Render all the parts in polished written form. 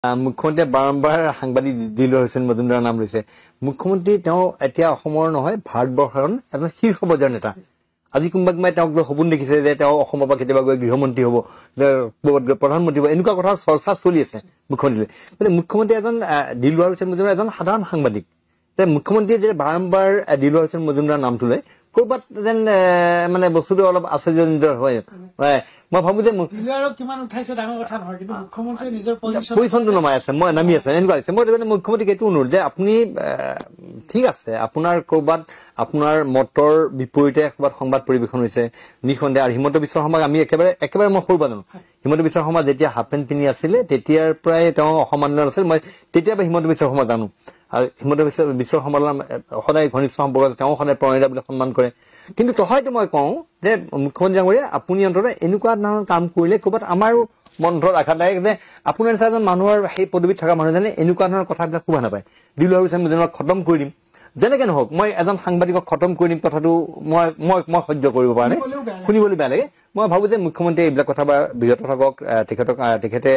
মুখ্যমন্ত্ৰীয়ে বাৰম্বাৰ সাংবাদিক দিলৱাৰ হুছেইন মজুমদাৰৰ নাম লৈছে। মুখ্যমন্ত্ৰী তেওঁ এতিয়া অসমৰ নহয় ভাৰতবৰ্ষৰ এজন শীৰ্ষ পৰ্যায়ৰ নেতা। আজি কোনোবাই তেওঁক সপোন দেখিছে যে তেওঁ অসমৰ পৰা কেতিয়াবা গৈ গৃহমন্ত্ৰী হ'ব, প্ৰধানমন্ত্ৰী হ'ব, এনেকুৱা কথা চৰ্চা চলি আছে মুখ্যমন্ত্ৰীলৈ। গতিকে মুখ্যমন্ত্ৰী এজন দিলৱাৰ হুছেইন মজুমদাৰ এজন সাধাৰণ সাংবাদিক। মুখ্যমন্ত্ৰীয়ে যে বাৰম্বাৰ দিলৱাৰ হুছেইন মজুমদাৰৰ নামটো লয়, ক'ৰবাত যেন মানে বস্তুটো অলপ আশ্চৰ্যজনিত হয়। মই ভাবো যে পজিশ্যনটো নমাই আছে, মই নামি আছে, এনেকুৱা হৈছে। মই মুখ্যমন্ত্ৰীক এইটো অনুৰোধ যে আপুনি ঠিক আছে, আপোনাৰ ক'ৰবাত আপোনাৰ মতৰ বিপৰীতে ক'ৰবাত সংবাদ পৰিৱেশন হৈছে নিঃসন্দেহে। আৰু হিমন্ত বিশ্ব শৰ্মাক আমি একেবাৰে মই সৰু জানো। হিমন্ত বিশ্ব শৰ্মা যেতিয়া হাফ পেণ্ট পিন্ধি আছিলে তেতিয়াৰ পৰাই তেওঁ অসম আন্দোলন আছিল। মই তেতিয়াৰ পৰা হিমন্ত বিশ্ব শৰ্মা জানো। আৰু হিমন্ত বিশ্ব শৰ্মাৰ সদায় ঘনিষ্ঠ সম্পৰ্ক আছে, তেওঁ সদায় প্ৰণয়িতা বুলি সন্মান কৰে। কিন্তু তথাপিতো মই কওঁ যে মুখ্যমন্ত্ৰী ডাঙৰীয়া আপুনি অন্ততঃ এনেকুৱা ধৰণৰ কাম কৰিলে ক'ৰবাত আমাৰো মন্থৰ আঘাত লাগে যে আপোনাৰ নিচিনা এজন মানুহৰ সেই পদবীত থকা মানুহজনে এনেকুৱা ধৰণৰ কথাবিলাক খুব নাপায়। দিলৱাৰ হুছেইন মজুমদাৰক খতম কৰি দিম, যেনেকে নহওক মই এজন সাংবাদিকক খতম কৰি দিম, কথাটো মই সহ্য কৰিব পৰা নাই, শুনিবলৈ বেয়া লাগে। মই ভাবো যে মুখ্যমন্ত্ৰীয়ে এইবিলাক কথা বা বিৰত থাকক। তেখেতে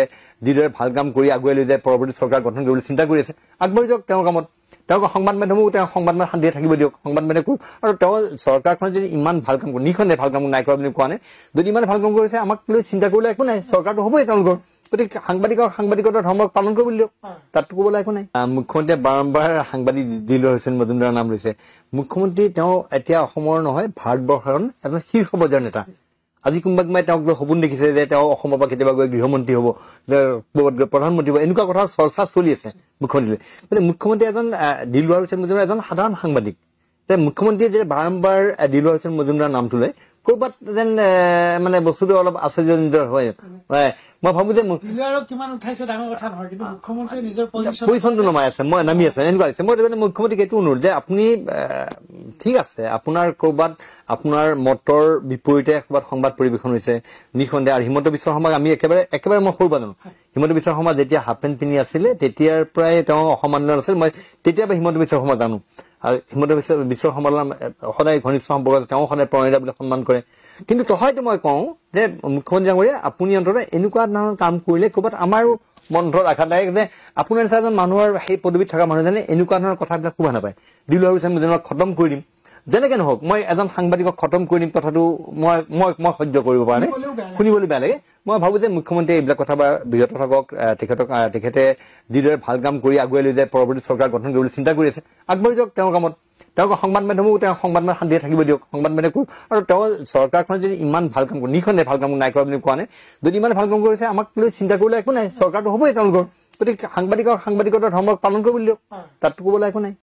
যিদৰে ভাল কাম কৰি আগুৱাই লৈ যায়, পৰৱৰ্তী চৰকাৰ গঠন কৰিবলৈ চিন্তা কৰি আছে, আগবাঢ়ি যাওক তেওঁৰ কামত। তেওঁক সংবাদ মাধ্যমো তেওঁ সংবাদ মাধ্যম শান্তিৰে থাকিব দিয়ক, সংবাদ মাধ্যমে কৰো। আৰু তেওঁ চৰকাৰখনে যদি ইমান ভাল কাম কৰে, নিখনে ভাল কাম নাই কৰা বুলি কোৱা নাই, যদি ইমান ভাল কাম কৰিছে আমাক লৈ চিন্তা কৰিলে একো নাই, চৰকাৰটো হ'বই তেওঁলোকৰ। গতিকে সাংবাদিকতা ধৰ্ম পালন কৰিব দিয়ক, তাততো ক'বলৈ একো নাই। মুখ্যমন্ত্ৰীয়ে বাৰম্বাৰ সাংবাদিক দিলৱাৰ হুছেইন মজুমদাৰৰ নাম লৈছে। মুখ্যমন্ত্ৰী তেওঁ এতিয়া অসমৰ নহয় ভাৰতবৰ্ষৰ এজন শীৰ্ষ পৰ্যায়ৰ নেতা। আজি কোনোবাই তেওঁক সপোন দেখিছে যে তেওঁ অসমৰ পৰা কেতিয়াবা গৈ গৃহমন্ত্ৰী হ'ব, প্ৰধানমন্ত্ৰী হ'ব, এনেকুৱা কথা চৰ্চা চলি আছে মুখ্যমন্ত্ৰীলৈ। গতিকে মুখ্যমন্ত্ৰী এজন দিলৱাৰ হুছেইন মজুমদাৰ এজন সাধাৰণ সাংবাদিক। মুখ্যমন্ত্ৰীয়ে যে বাৰম্বাৰ দিলৱাৰ হুছেইন মজুমদাৰৰ নামটো লয়, ক'ৰবাত যেন মানে বস্তুটো অলপ আশ্চৰ্যজনিত হয়। মই ভাবো যে পজিশ্যনটো নমাই আছে, মই নামি আছে, এনেকুৱা হৈছে। মই মুখ্যমন্ত্ৰীক এইটো অনুৰোধ যে আপুনি ঠিক আছে, আপোনাৰ ক'ৰবাত আপোনাৰ মতৰ বিপৰীতে ক'ৰবাত সংবাদ পৰিৱেশন হৈছে নিঃসন্দেহে। আৰু হিমন্ত বিশ্ব শৰ্মাক আমি একেবাৰে মই সৰু জানো। হিমন্ত বিশ্ব শৰ্মা যেতিয়া হাফ পেণ্ট পিন্ধি আছিলে তেতিয়াৰ পৰাই তেওঁ অসম আন্দোলন আছিল। মই তেতিয়াৰ পৰা হিমন্ত বিশ্ব শৰ্মা জানো। আৰু হিমন্ত বিশ্ব শৰ্মাৰ সদায় ঘনিষ্ঠ সম্পৰ্ক আছে, তেওঁ সদায় প্ৰণয়িতা বুলি সন্মান কৰে। কিন্তু তথাপিতো মই কওঁ যে মুখ্যমন্ত্ৰী ডাঙৰীয়া আপুনি অন্ততঃ এনেকুৱা ধৰণৰ কাম কৰিলে ক'ৰবাত আমাৰো মন্থৰ আঘাত লাগে যে আপোনাৰ নিচিনা এজন মানুহৰ সেই পদবীত থকা মানুহজনে এনেকুৱা ধৰণৰ কথাবিলাক খুব নাপায়। দিলৱাৰ হুছেইন মজুমদাৰক খতম কৰি দিম, যেনেকে নহওক মই এজন সাংবাদিকক খতম কৰি দিম, কথাটো মই সহ্য কৰিব পৰা নাই, শুনিবলৈ বেয়া লাগে। মই ভাবো যে মুখ্যমন্ত্ৰীয়ে এইবিলাক কথা বা বিৰত থাকক। তেখেতে যিদৰে ভাল কাম কৰি আগুৱাই লৈ যায়, পৰৱৰ্তী চৰকাৰ গঠন কৰিবলৈ চিন্তা কৰি আছে, আগবাঢ়ি যাওক তেওঁৰ কামত। তেওঁক সংবাদ মাধ্যমো তেওঁ সংবাদ মাধ্যম শান্তিৰে থাকিব দিয়ক, সংবাদ মাধ্যমে কৰো। আৰু তেওঁ চৰকাৰখনে যদি ইমান ভাল কাম কৰে, নিখনে ভাল কাম নাই কৰা বুলি কোৱা নাই, যদি ইমান ভাল কাম কৰিছে আমাক লৈ চিন্তা কৰিলে একো নাই, চৰকাৰটো হ'বই তেওঁলোকৰ। গতিকে সাংবাদিকতা ধৰ্ম পালন কৰিব দিয়ক, তাততো ক'বলৈ একো নাই।